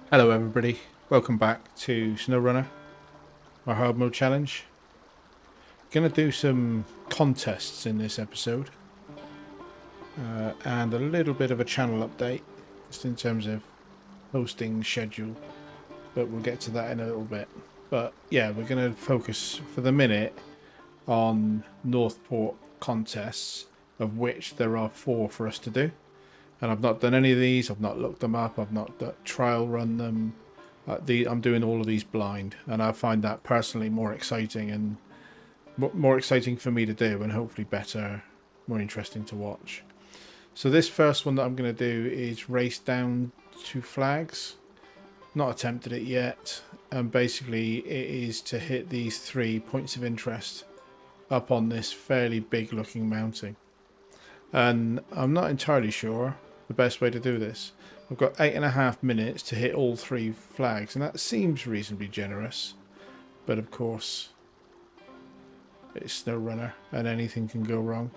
Hello everybody, welcome back to SnowRunner, my hard mode challenge. Gonna do some contests in this episode and a little bit of a channel update just in terms of hosting schedule, but we'll get to that in a little bit. But yeah, we're gonna focus for the minute on Northport contests, of which there are 4 for us to do. And I've not done any of these, I've not looked them up, I've not trial run them. I'm doing all of these blind, and I find that personally more exciting and more exciting for me to do, and hopefully better, more interesting to watch. So this first one that I'm going to do is race down 2 flags. Not attempted it yet, and basically it is to hit these 3 points of interest up on this fairly big looking mountain. And I'm not entirely sure the best way to do this. I've got 8.5 minutes to hit all 3 flags, and that seems reasonably generous. But of course, it's SnowRunner, and anything can go wrong.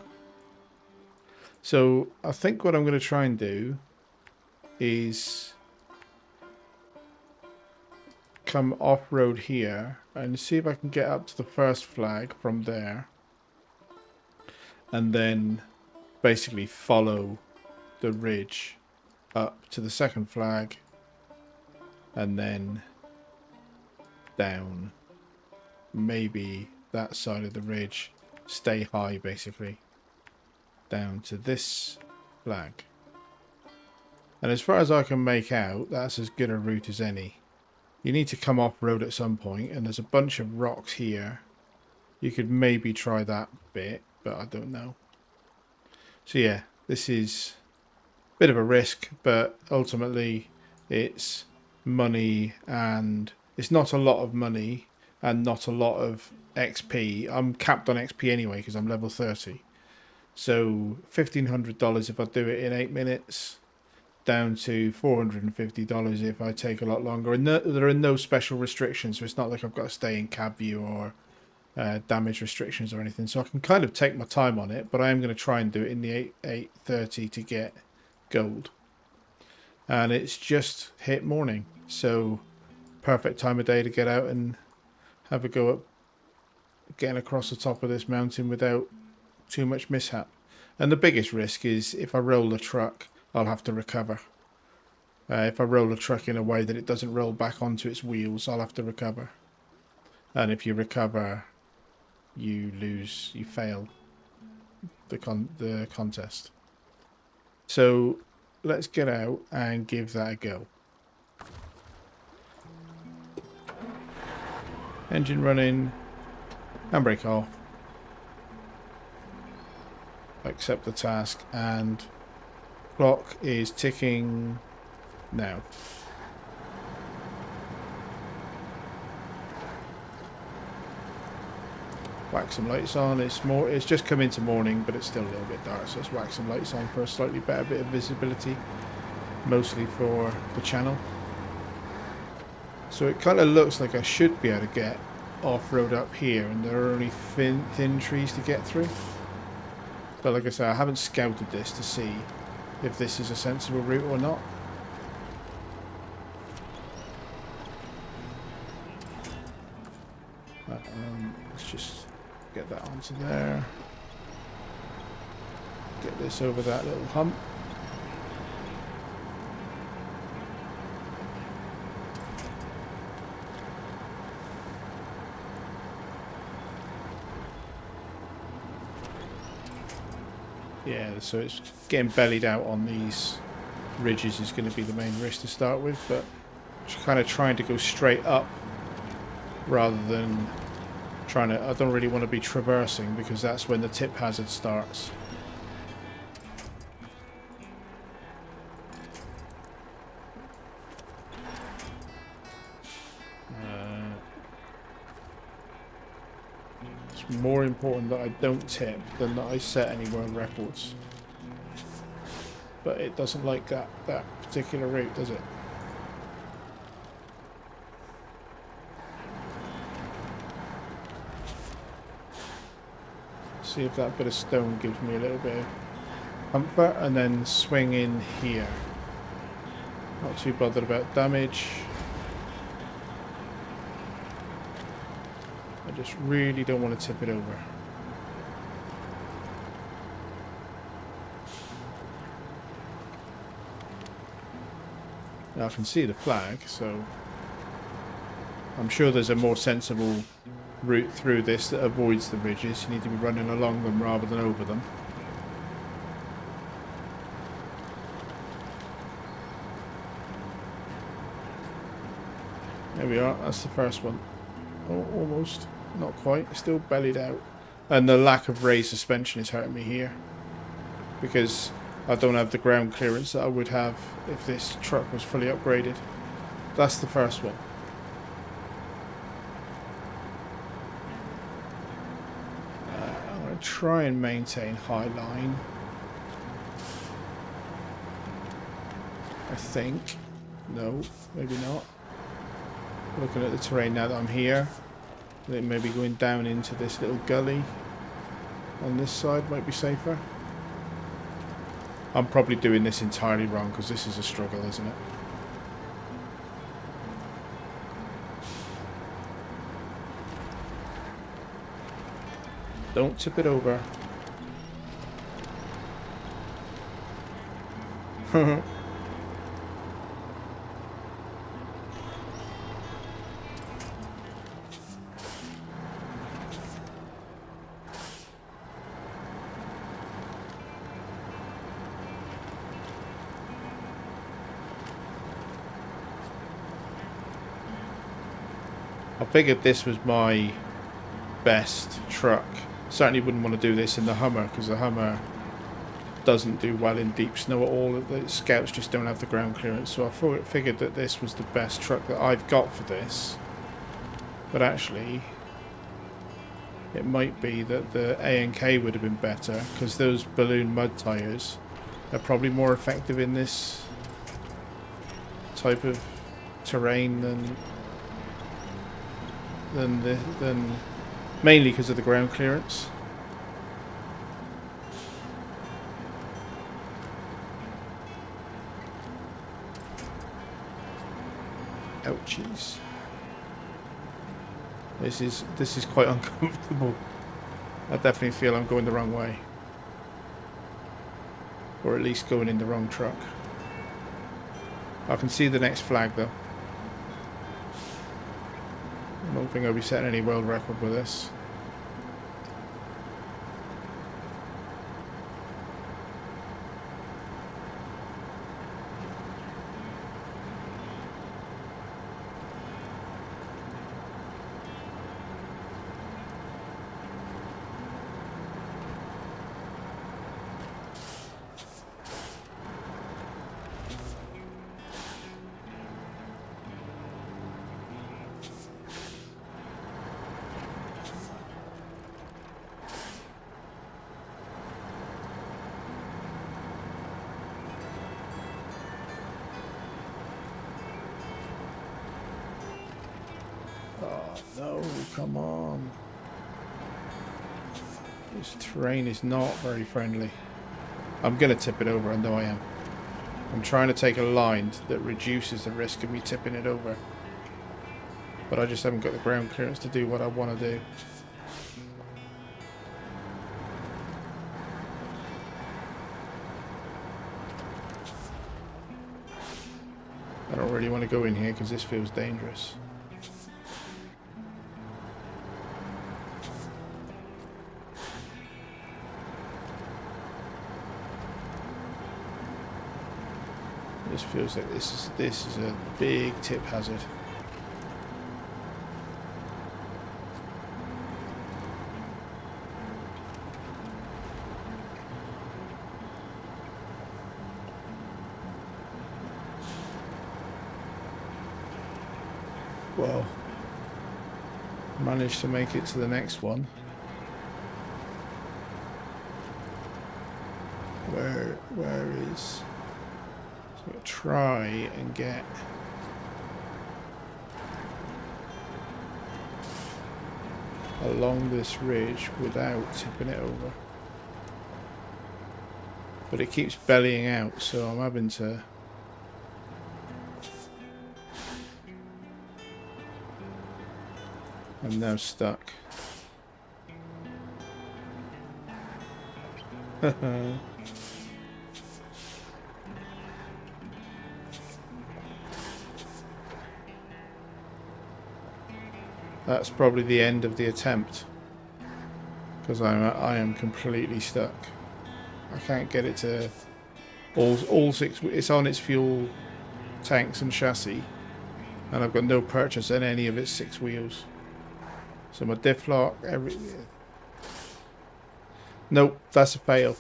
So I think what I'm going to try and do is come off-road here and see if I can get up to the first flag from there, and then basically follow the ridge up to the second flag and then down maybe that side of the ridge, stay high basically down to this flag. And as far as I can make out, that's as good a route as any. You need to come off road at some point, and there's a bunch of rocks here. You could maybe try that bit, but I don't know. So yeah, this is a bit of a risk, but ultimately it's money, and it's not a lot of money and not a lot of XP. I'm capped on XP anyway because I'm level 30. So $1,500 if I do it in 8 minutes, down to $450 if I take a lot longer. And there are no special restrictions, so it's not like I've got to stay in cab view or damage restrictions or anything. So I can kind of take my time on it, but I am going to try and do it in the 8:30 to get gold. And it's just hit morning, so perfect time of day to get out and have a go at getting across the top of this mountain without too much mishap. And the biggest risk is if I roll the truck, I'll have to recover. If I roll the truck in a way that it doesn't roll back onto its wheels, I'll have to recover. And if you recover, you lose, you fail the contest. So let's get out and give that a go. Engine running, handbrake off, accept the task, and clock is ticking now. Whack some lights on. It's just come into morning, but it's still a little bit dark, so let's whack some lights on for a slightly better bit of visibility, mostly for the channel. So it kind of looks like I should be able to get off-road up here, and there are only thin trees to get through. But like I say, I haven't scouted this to see if this is a sensible route or not. Let's just get that onto there. Get this over that little hump. Yeah, so it's getting bellied out on these ridges is going to be the main risk to start with, but just kind of trying to go straight up rather than trying to... I don't really want to be traversing because that's when the tip hazard starts. It's more important that I don't tip than that I set any world records. But it doesn't like that particular route, does it? See if that bit of stone gives me a little bit of comfort, and then swing in here. Not too bothered about damage. I just really don't want to tip it over. Now I can see the flag, so I'm sure there's a more sensible route through this that avoids the ridges. You need to be running along them rather than over them. There we are, that's the first one. Oh, almost. Not quite, still bellied out. And the lack of raised suspension is hurting me here, because I don't have the ground clearance that I would have if this truck was fully upgraded. That's the first one. I'm going to try and maintain high line. I think. No, maybe not. Looking at the terrain now that I'm here, I think maybe going down into this little gully on this side might be safer. I'm probably doing this entirely wrong because this is a struggle, isn't it? Don't tip it over. I figured this was my best truck. Certainly wouldn't want to do this in the Hummer, because the Hummer doesn't do well in deep snow at all. The Scouts just don't have the ground clearance, so I figured that this was the best truck that I've got for this. But actually, it might be that the A&K would have been better, because those balloon mud tyres are probably more effective in this type of terrain than mainly because of the ground clearance. Ouchies. This is quite uncomfortable. I definitely feel I'm going the wrong way. Or at least going in the wrong truck. I can see the next flag though. I don't think I'll be setting any world record with this. No, come on. This terrain is not very friendly. I'm going to tip it over, I know I am. I'm trying to take a line that reduces the risk of me tipping it over. But I just haven't got the ground clearance to do what I want to do. I don't really want to go in here because this feels dangerous. This feels like this is a big tip hazard. Well, managed to make it to the next one. Where is? So try and get along this ridge without tipping it over. But it keeps bellying out, so I'm having to I'm now stuck. That's probably the end of the attempt, because I am completely stuck. I can't get it to all six. It's on its fuel tanks and chassis, and I've got no purchase in any of its 6 wheels. So my diff lock, nope, that's a fail.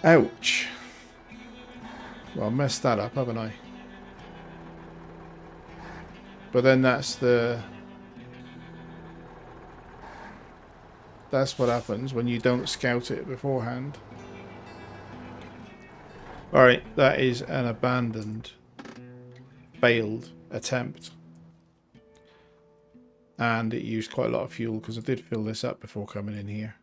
Ouch. Well, I messed that up, haven't I? But then that's what happens when you don't scout it beforehand. Alright, that is an abandoned, failed attempt. And it used quite a lot of fuel because I did fill this up before coming in here.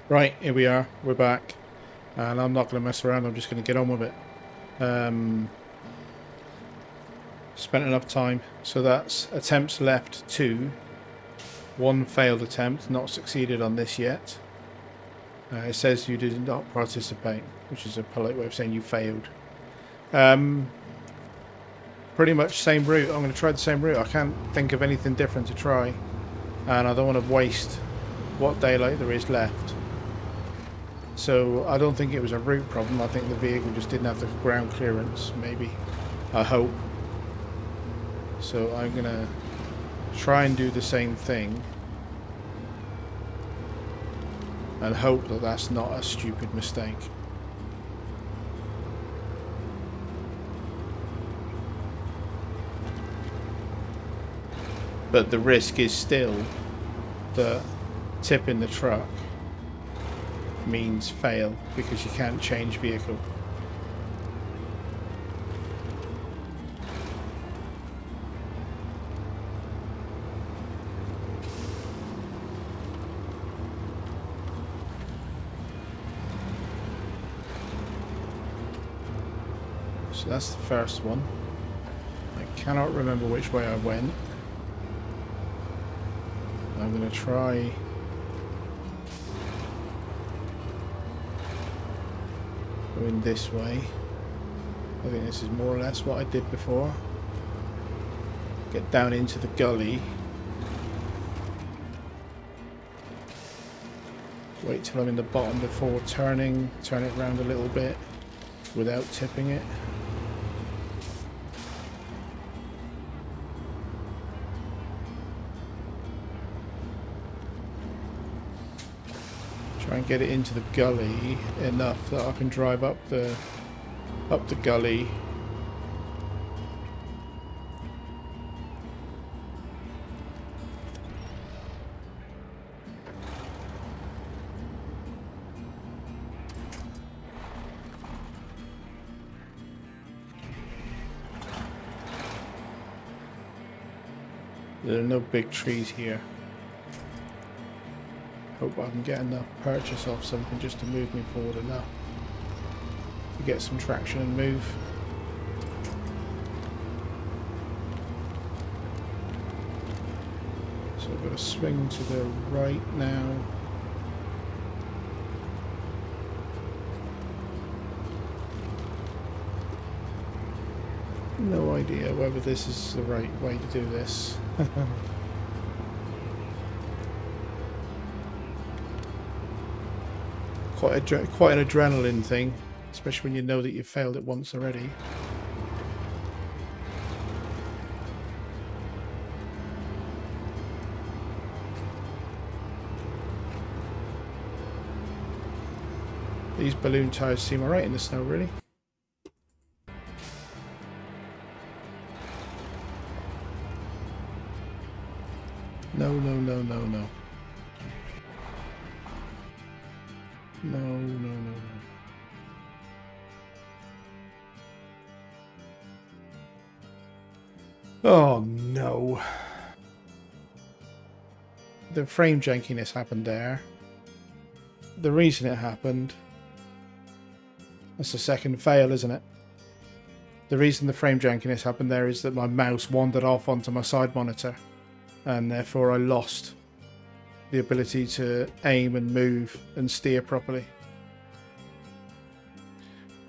Right, here we are. We're back. And I'm not going to mess around. I'm just going to get on with it. Spent enough time. So that's attempts left 2. 1 failed attempt. Not succeeded on this yet. It says you did not participate, which is a polite way of saying you failed. Pretty much same route. I'm going to try the same route. I can't think of anything different to try. And I don't want to waste what daylight there is left. So I don't think it was a route problem. I think the vehicle just didn't have the ground clearance, maybe. I hope. So I'm going to try and do the same thing. And hope that that's not a stupid mistake. But the risk is still that tipping the truck means fail because you can't change vehicle. So that's the first one. I cannot remember which way I went. I'm going to try going this way. I think this is more or less what I did before. Get down into the gully. Wait till I'm in the bottom before turning. Turn it around a little bit without tipping it. Try and get it into the gully enough that I can drive up the gully. There are no big trees here. Hope I can get enough purchase off something just to move me forward enough to get some traction and move. So I've got to swing to the right now. No idea whether this is the right way to do this. Quite an adrenaline thing, especially when you know that you've failed it once already. These balloon tires seem alright in the snow, really. No, no, no, no, no. No, no, no, no. Oh, no. The frame jankiness happened there. The reason it happened... That's the second fail, isn't it? The reason the frame jankiness happened there is that my mouse wandered off onto my side monitor. And therefore I lost the ability to aim and move and steer properly.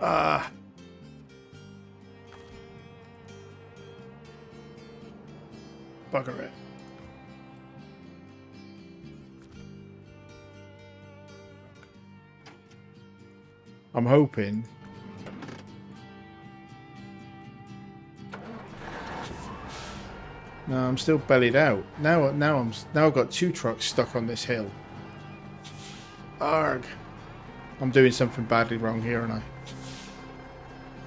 Ah! Bugger it. I'm hoping... No, I'm still bellied out. Now I've got two trucks stuck on this hill. Arg! I'm doing something badly wrong here, aren't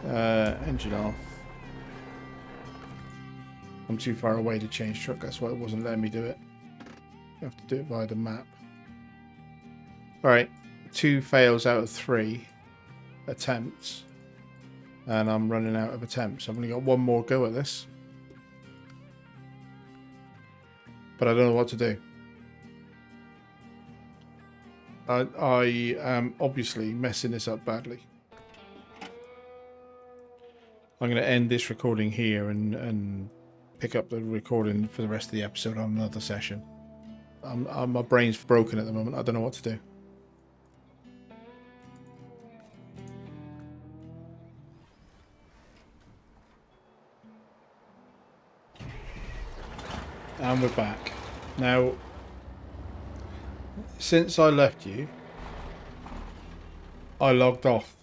I? Engine off. I'm too far away to change truck. That's why it wasn't letting me do it. You have to do it via the map. Alright, 2 fails out of 3 attempts. And I'm running out of attempts. I've only got one more go at this. But I don't know what to do. I am obviously messing this up badly. I'm going to end this recording here and pick up the recording for the rest of the episode on another session. My brain's broken at the moment. I don't know what to do. And we're back. Now, since I left you, I logged off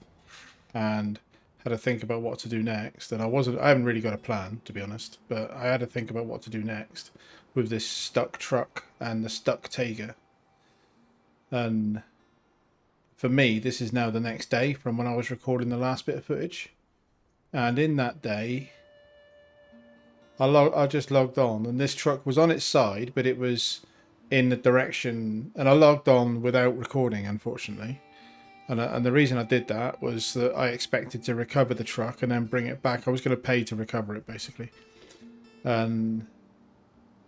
and had to think about what to do next. And I haven't really got a plan, to be honest, but I had to think about what to do next with this stuck truck and the stuck Tayga. And for me, this is now the next day from when I was recording the last bit of footage. And in that day, I just logged on, and this truck was on its side, but it was in the direction, and I logged on without recording, unfortunately. And the reason I did that was that I expected to recover the truck and then bring it back. I was going to pay to recover it, basically. And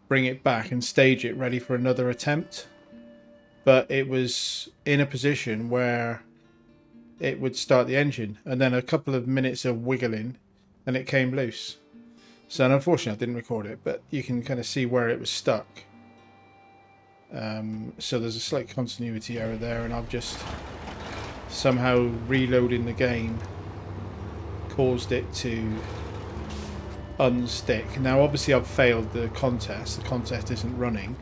bring it back and stage it ready for another attempt. But it was in a position where it would start the engine, and then a couple of minutes of wiggling, and it came loose. So unfortunately I didn't record it, but you can kind of see where it was stuck. So there's a slight continuity error there, and I've just somehow reloading the game caused it to unstick. Now obviously I've failed the contest. The contest isn't running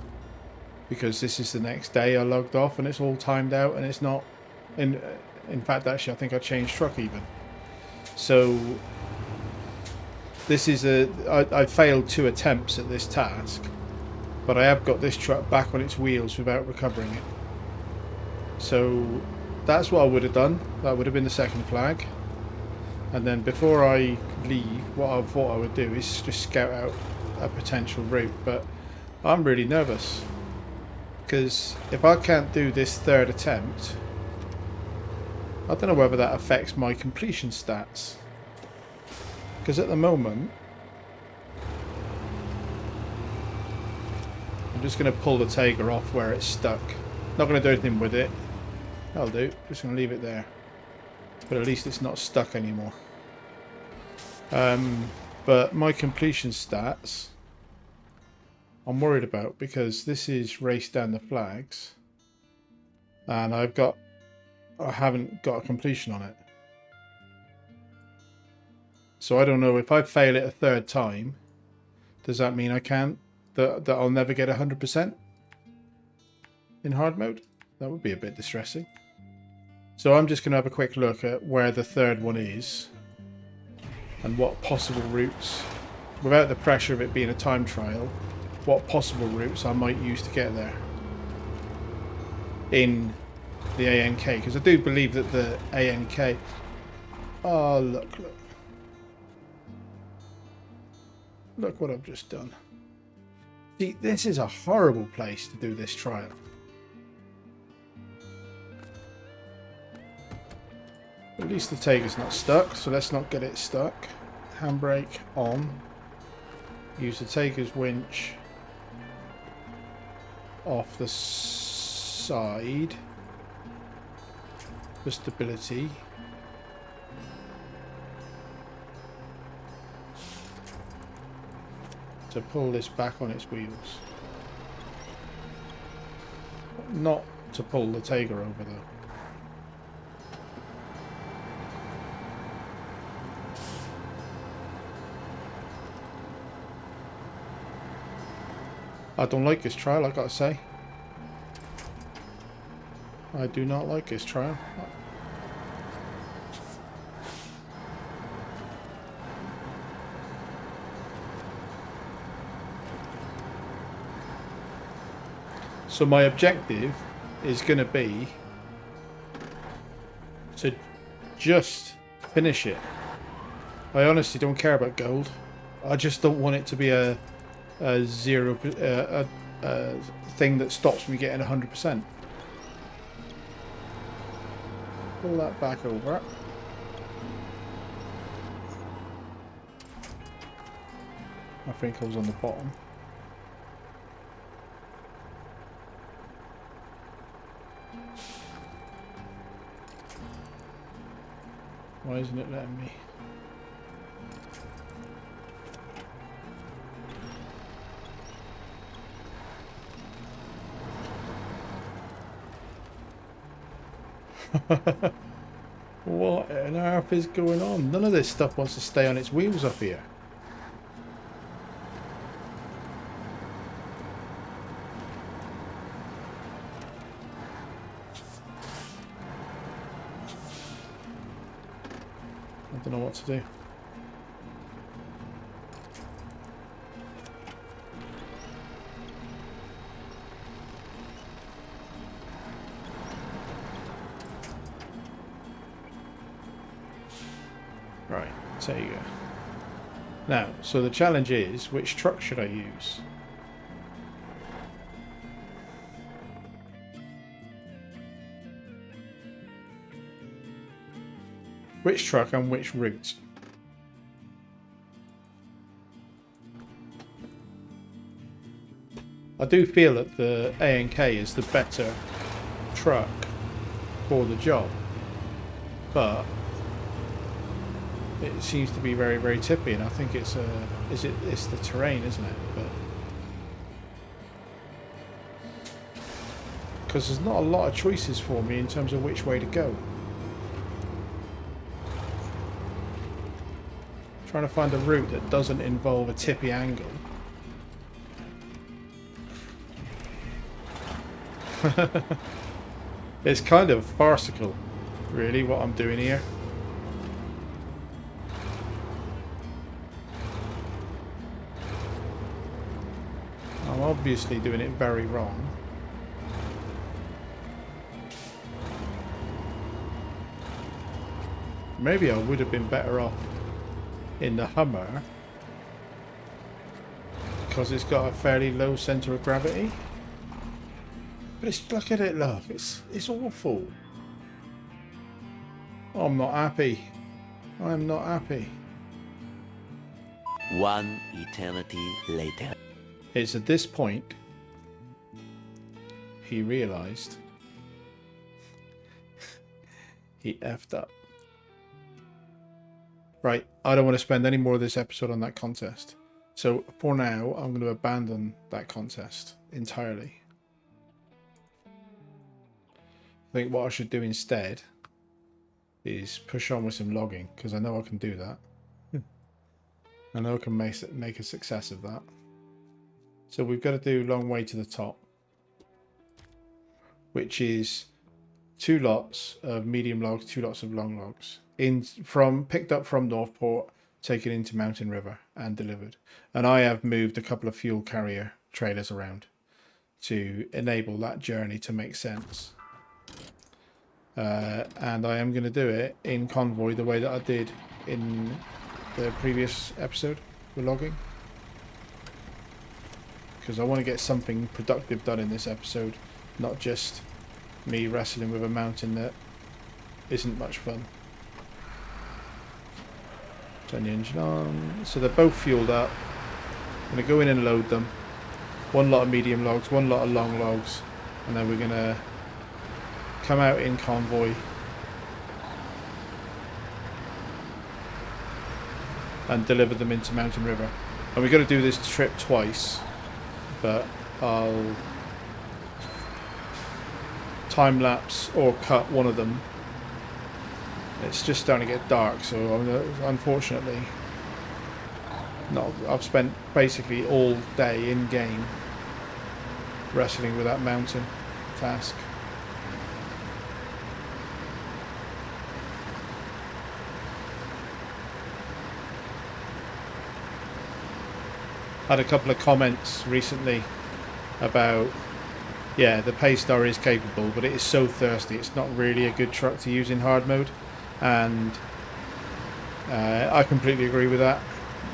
because this is the next day I logged off and it's all timed out, and it's not in fact actually I think I changed truck even. So this is I failed 2 attempts at this task, but I have got this truck back on its wheels without recovering it. So that's what I would have done. That would have been the second flag. And then before I leave, what I thought I would do is just scout out a potential route. But I'm really nervous, because if I can't do this 3rd attempt, I don't know whether that affects my completion stats. Because at the moment, I'm just going to pull the Tayga off where it's stuck. Not going to do anything with it. That'll do. Just going to leave it there. But at least it's not stuck anymore. But my completion stats, I'm worried about, because this is race down the flags, and I haven't got a completion on it. So I don't know, if I fail it a 3rd time, does that mean I can't, that I'll never get 100% in hard mode? That would be a bit distressing. So I'm just going to have a quick look at where the third one is and what possible routes, without the pressure of it being a time trial, what possible routes I might use to get there in the ANK, because I do believe that the ANK... Oh, look. Look what I've just done. See, this is a horrible place to do this trial. At least the Tiger's not stuck, so let's not get it stuck. Handbrake on. Use the Tiger's winch off the side for stability. To pull this back on its wheels. Not to pull the Tiger over though. I don't like this trial, I gotta say. I do not like this trial. So my objective is going to be to just finish it. I honestly don't care about gold. I just don't want it to be a zero thing that stops me getting 100%. Pull that back over. I think I was on the bottom. Why isn't it letting me? What on earth is going on? None of this stuff wants to stay on its wheels up here. I don't know what to do. Right, there you go. Now, so the challenge is, which truck should I use? Which truck and which route? I do feel that the ANK is the better truck for the job, but it seems to be very, very tippy, and I think it's the terrain, isn't it? But because there's not a lot of choices for me in terms of which way to go. Trying to find a route that doesn't involve a tippy angle. It's kind of farcical, really, what I'm doing here. I'm obviously doing it very wrong. Maybe I would have been better off in the Hummer because it's got a fairly low center of gravity. But it's, look at it, look, it's awful. I'm not happy. I'm not happy. One eternity later. It's at this point he realised he effed up. Right, I don't want to spend any more of this episode on that contest. So for now, I'm going to abandon that contest entirely. I think what I should do instead is push on with some logging, because I know I can do that. I know I can make a success of that. So we've got to do long way to the top, which is 2 lots of medium logs, 2 lots of long logs, picked up from Northport, taken into Mountain River and delivered. And I have moved a couple of fuel carrier trailers around to enable that journey to make sense. And I am going to do it in convoy the way that I did in the previous episode with logging, because I want to get something productive done in this episode, not just me wrestling with a mountain that isn't much fun. Turn the engine on. So they're both fueled up. I'm going to go in and load them. 1 lot of medium logs, 1 lot of long logs, and then we're going to come out in convoy and deliver them into Mountain River. And we've got to do this trip twice, but I'll time lapse or cut one of them. It's just starting to get dark, so unfortunately I've spent basically all day in game wrestling with that mountain task. Had a couple of comments recently about, yeah, the Paystar is capable, but it is so thirsty. It's not really a good truck to use in hard mode, and I completely agree with that.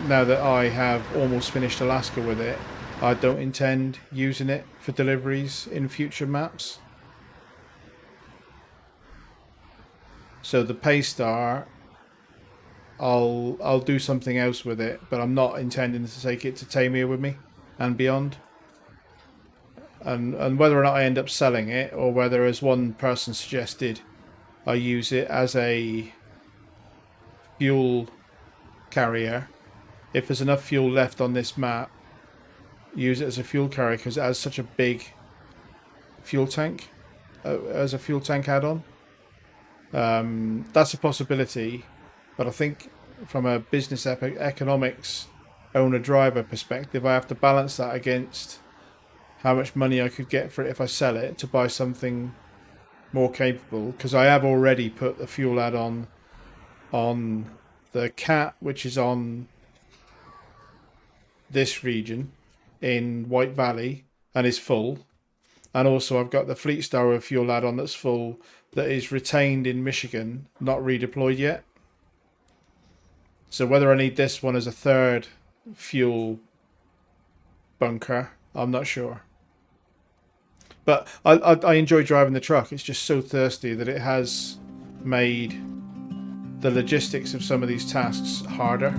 Now that I have almost finished Alaska with it, I don't intend using it for deliveries in future maps. So the Paystar, I'll do something else with it, but I'm not intending to take it to Tamir with me and beyond. And whether or not I end up selling it, or whether, as one person suggested, I use it as a fuel carrier. If there's enough fuel left on this map, use it as a fuel carrier, because it has such a big fuel tank as a fuel tank add-on. That's a possibility, but I think from a business economics owner-driver perspective, I have to balance that against how much money I could get for it if I sell it to buy something more capable, because I have already put the fuel add-on on the Cat, which is on this region in White Valley and is full, and also I've got the Fleet Star with fuel add-on that's full, that is retained in Michigan, not redeployed yet. So whether I need this one as a third fuel bunker, I'm not sure. But I enjoy driving the truck. It's just so thirsty that it has made the logistics of some of these tasks harder.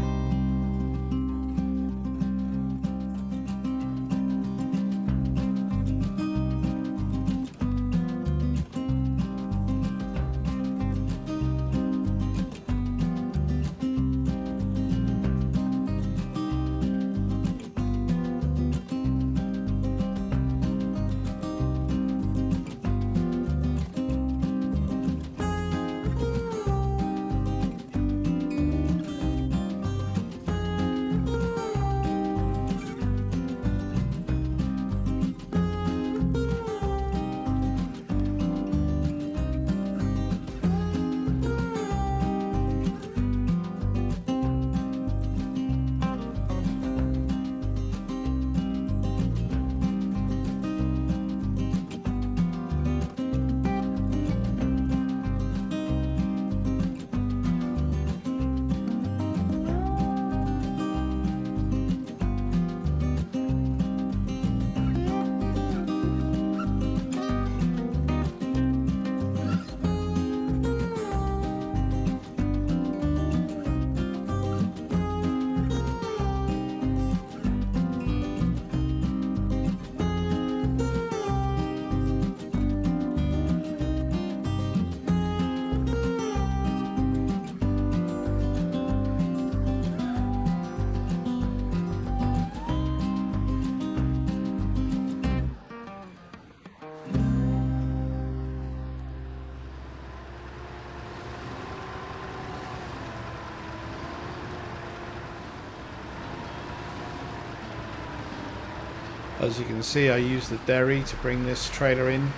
As you can see, I used the derry to bring this trailer in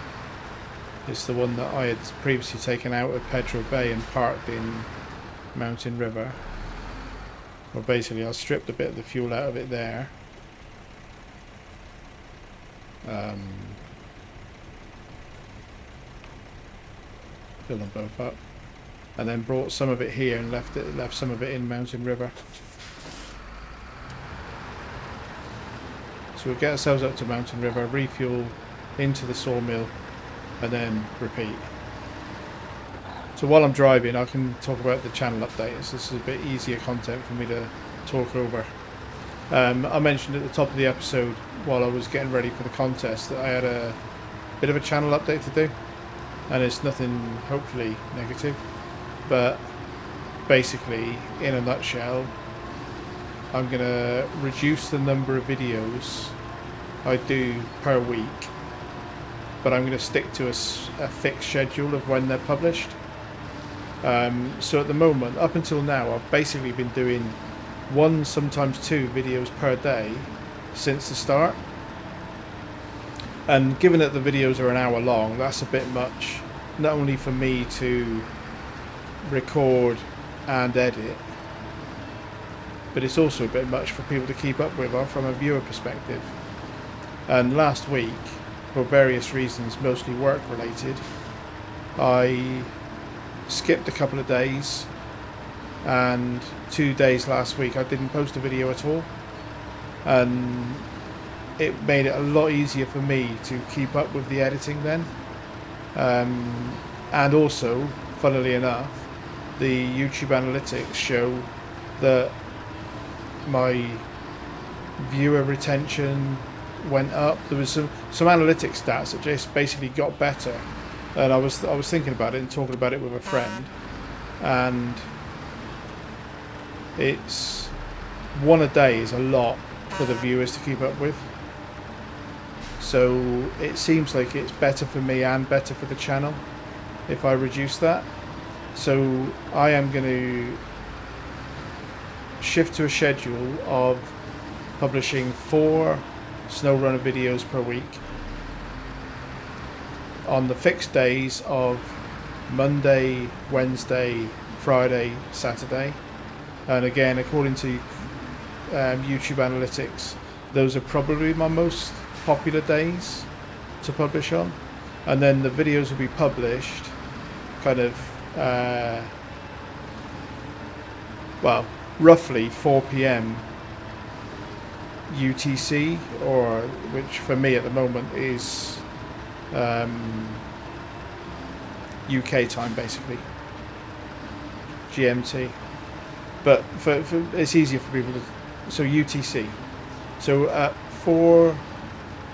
It's the one that I had previously taken out of Pedro Bay and parked in Mountain River. Well, basically I stripped a bit of the fuel out of it there. Fill them both up. And then brought some of it here and left some of it in Mountain River. So we'll get ourselves up to Mountain River, refuel into the sawmill, and then repeat. So while I'm driving, I can talk about the channel updates. This is a bit easier content for me to talk over. I mentioned at the top of the episode, while I was getting ready for the contest, that I had a bit of a channel update to do. And it's nothing, hopefully, negative. But basically, in a nutshell, I'm going to reduce the number of videos I do per week. But I'm going to stick to a fixed schedule of when they're published. So at the moment, up until now, I've basically been doing 1, sometimes 2 videos per day since the start. And given that the videos are an hour long, that's a bit much, not only for me to record and edit, but it's also a bit much for people to keep up with from a viewer perspective. And last week, for various reasons, mostly work related, I skipped a couple of days, and 2 days last week I didn't post a video at all, and it made it a lot easier for me to keep up with the editing then. And also, funnily enough, the YouTube analytics show that my viewer retention went up. There was some analytics stats that just basically got better, and I was thinking about it and talking about it with a friend, and it's 1 a day is a lot for the viewers to keep up with. So it seems like it's better for me and better for the channel if I reduce that. So I am going to shift to a schedule of publishing 4 SnowRunner videos per week on the fixed days of Monday, Wednesday, Friday, Saturday. And again, according to YouTube analytics, those are probably my most popular days to publish on. And then the videos will be published kind of well, roughly 4 p.m. UTC, or which for me at the moment is UK time, basically GMT. But for it's easier for people to, so UTC. So at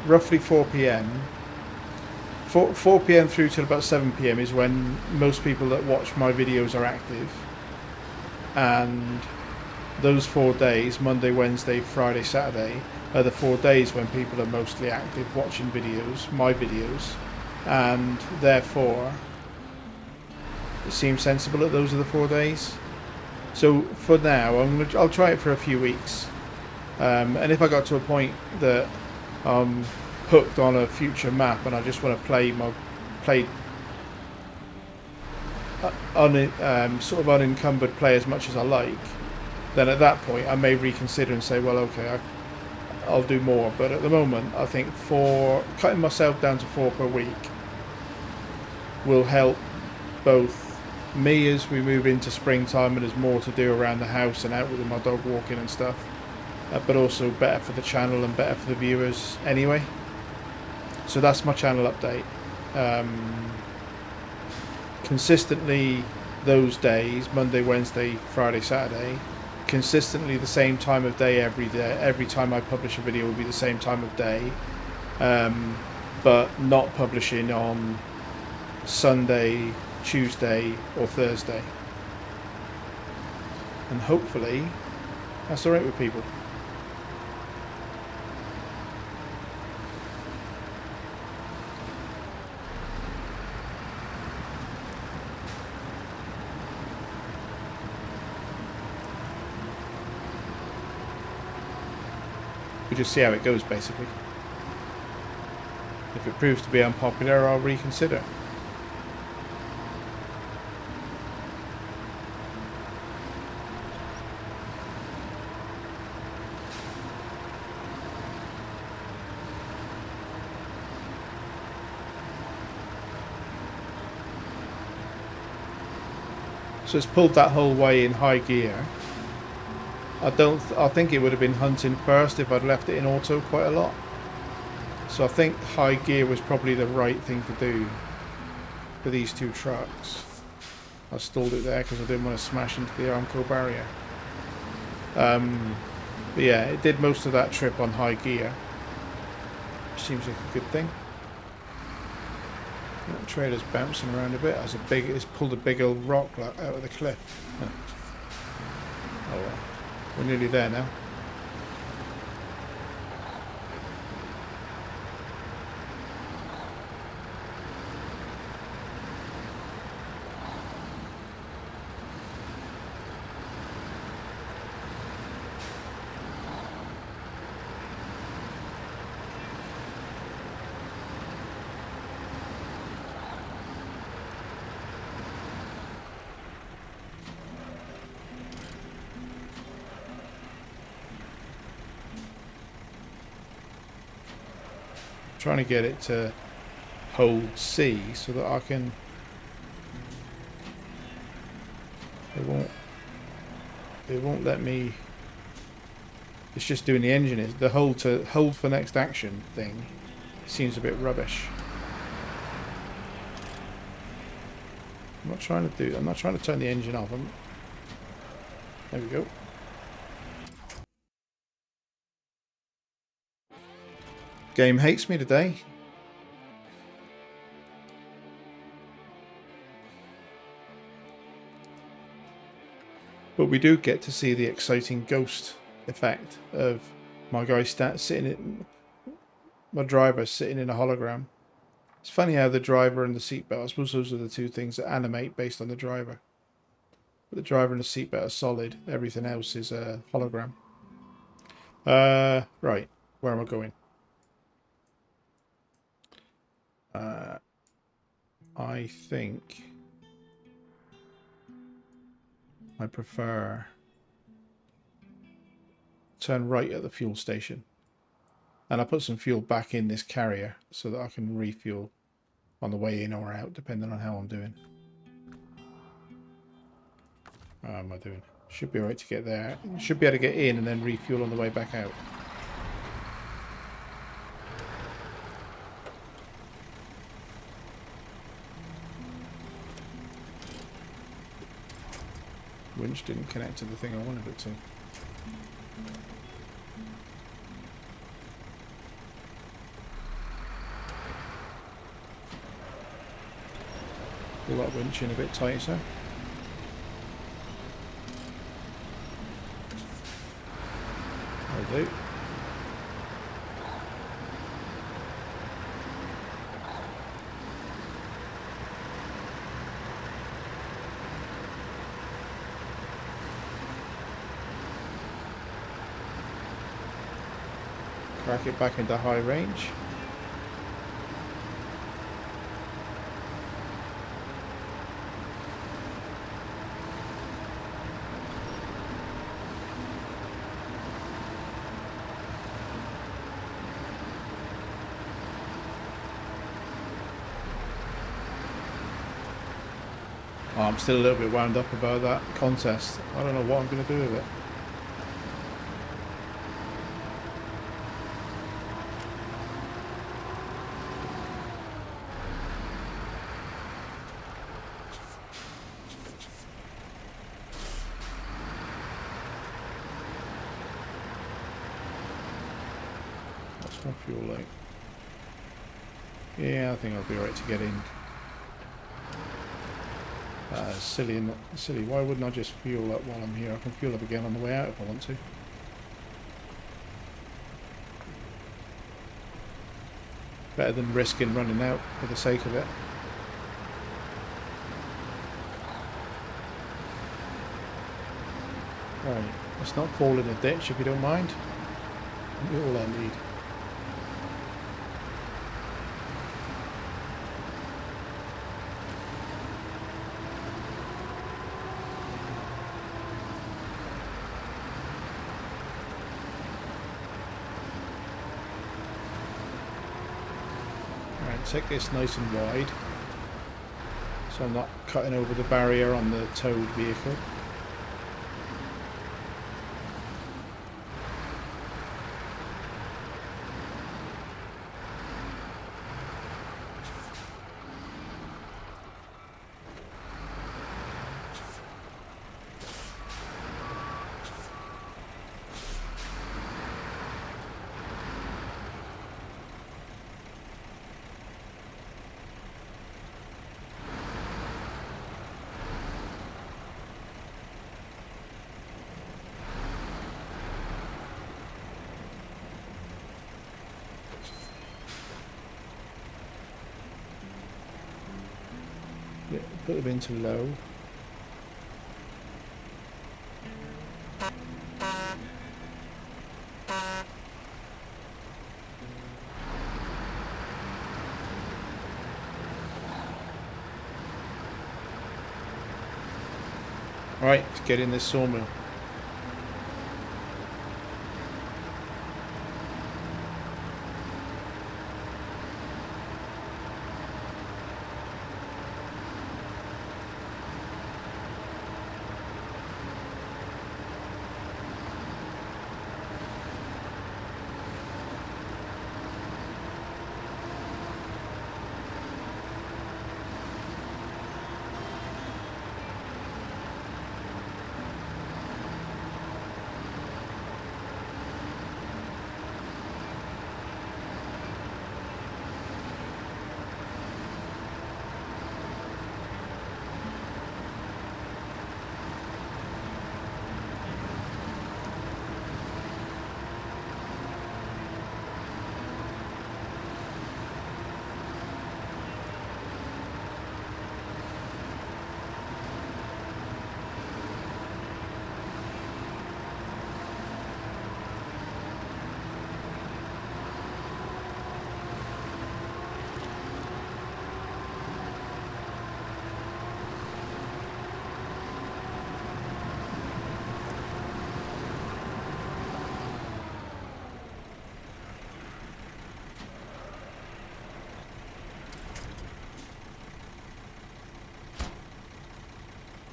roughly 4 p.m. 4 p.m. through till about 7 p.m. is when most people that watch my videos are active, and those 4 days, Monday, Wednesday, Friday, Saturday, are the 4 days when people are mostly active watching videos, my videos, and therefore it seems sensible that those are the 4 days. So for now, I'll try it for a few weeks, and if I got to a point that I'm hooked on a future map and I just want to play sort of unencumbered, play as much as I like, then at that point I may reconsider and say, well, okay, I'll do more. But at the moment, I think cutting myself down to 4 per week will help both me as we move into springtime and there's more to do around the house and out with my dog walking and stuff, but also better for the channel and better for the viewers anyway. So that's my channel update. Consistently those days, Monday, Wednesday, Friday, Saturday, consistently the same time of day every day. Every time I publish a video will be the same time of day, but not publishing on Sunday, Tuesday or Thursday. And hopefully that's alright with people. We just see how it goes, basically. If it proves to be unpopular, I'll reconsider. So it's pulled that whole way in high gear. I think it would have been hunting first if I'd left it in auto quite a lot. So I think high gear was probably the right thing to do for these two trucks. I stalled it there because I didn't want to smash into the Armco barrier. But yeah, it did most of that trip on high gear. Which seems like a good thing. The trailer's bouncing around a bit. It's pulled a big old rock out of the cliff. Oh well. We're nearly there now. Trying to get it to hold C so that I can. It won't let me. It's just doing the engine. It's the hold for next action thing seems a bit rubbish. I'm not trying to turn the engine off. There we go. Game hates me today. But we do get to see the exciting ghost effect of my guy my driver sitting in a hologram. It's funny how the driver and the seatbelt, I suppose those are the two things that animate based on the driver. But the driver and the seatbelt are solid. Everything else is a hologram. Right. Where am I going? I think I prefer turn right at the fuel station. And I put some fuel back in this carrier so that I can refuel on the way in or out, depending on how I'm doing. How am I doing? Should be alright to get there. Should be able to get in and then refuel on the way back out. Winch didn't connect to the thing I wanted it to. Pull that winch in a bit tighter. That'll do. Crack it back into high range. Oh, I'm still a little bit wound up about that contest. I don't know what I'm going to do with it. What's my fuel like? Yeah, I think I'll be alright to get in. Silly. Why wouldn't I just fuel up while I'm here? I can fuel up again on the way out if I want to. Better than risking running out for the sake of it. Right, let's not fall in a ditch if you don't mind. That's all I need. Take this nice and wide so so I'm not cutting over the barrier on the towed vehicle. Yeah, put them into low. Right, let's get in this sawmill.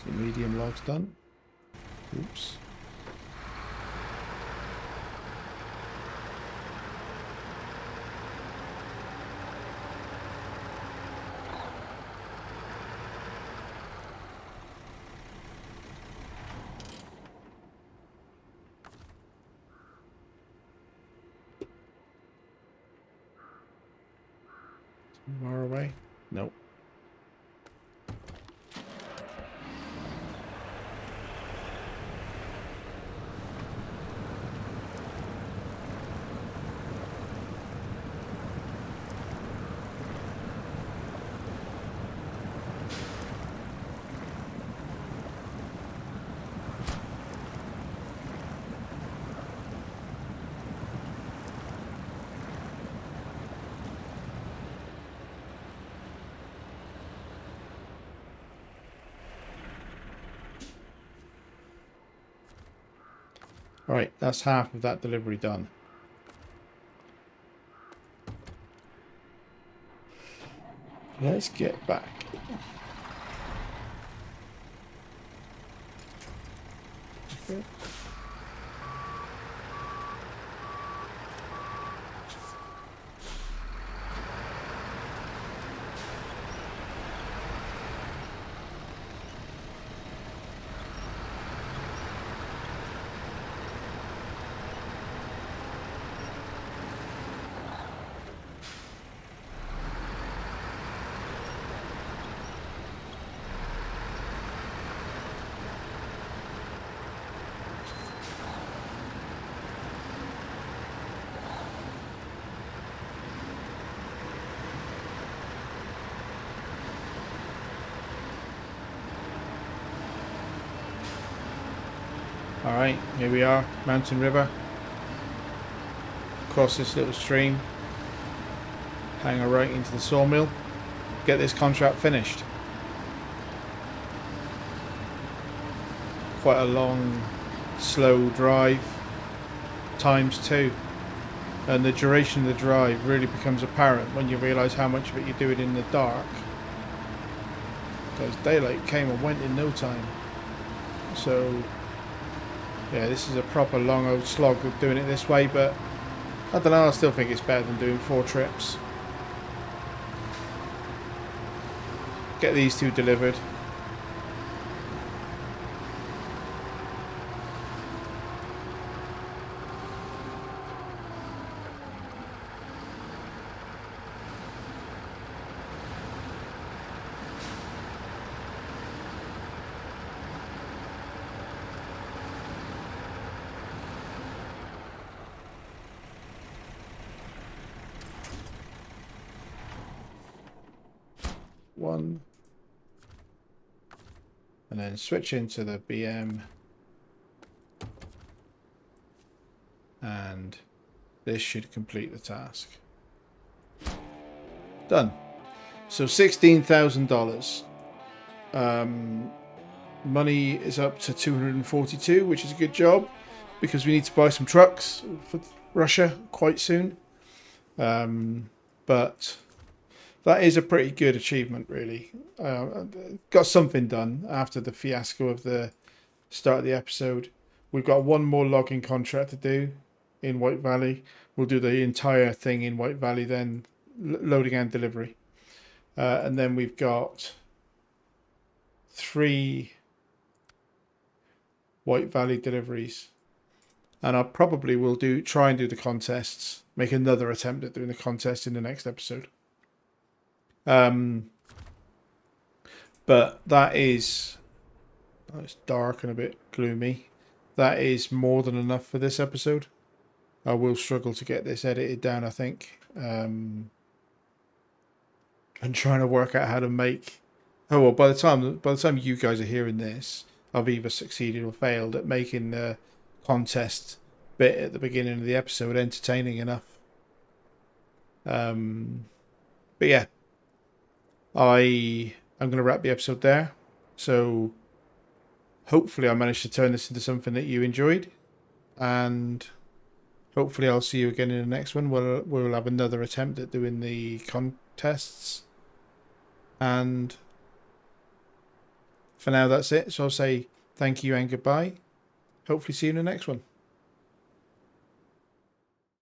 The medium log's done. Oops. Far away? Nope. Alright, that's half of that delivery done. Let's get back. Okay. Alright, here we are, Mountain River. Cross this little stream. Hang a right into the sawmill. Get this contract finished. Quite a long, slow drive. ×2. And the duration of the drive really becomes apparent when you realise how much of it you're doing in the dark because daylight came and went in no time. So yeah, this is a proper long old slog of doing it this way, but I don't know, I still think it's better than doing 4 trips. Get these 2 delivered. One. And then switch into the BM. And this should complete the task. Done. So $16,000. Money is up to 242, which is a good job, because we need to buy some trucks for Russia quite soon. But that is a pretty good achievement, really. Got something done after the fiasco of the start of the episode. We've got one more logging contract to do in White Valley. We'll do the entire thing in White Valley, then loading and delivery. And then we've got 3 White Valley deliveries. And I probably will try and do the contests. Make another attempt at doing the contest in the next episode. But that is... Oh, it's dark and a bit gloomy. That is more than enough for this episode. I will struggle to get this edited down, I think. I'm trying to work out how to make... Oh, well, by the time you guys are hearing this, I've either succeeded or failed at making the contest bit at the beginning of the episode entertaining enough. But yeah, I'm going to wrap the episode there. So hopefully I managed to turn this into something that you enjoyed, and hopefully I'll see you again in the next one. We'll have another attempt at doing the contests, and for now that's it. So I'll say thank you and goodbye. Hopefully see you in the next one.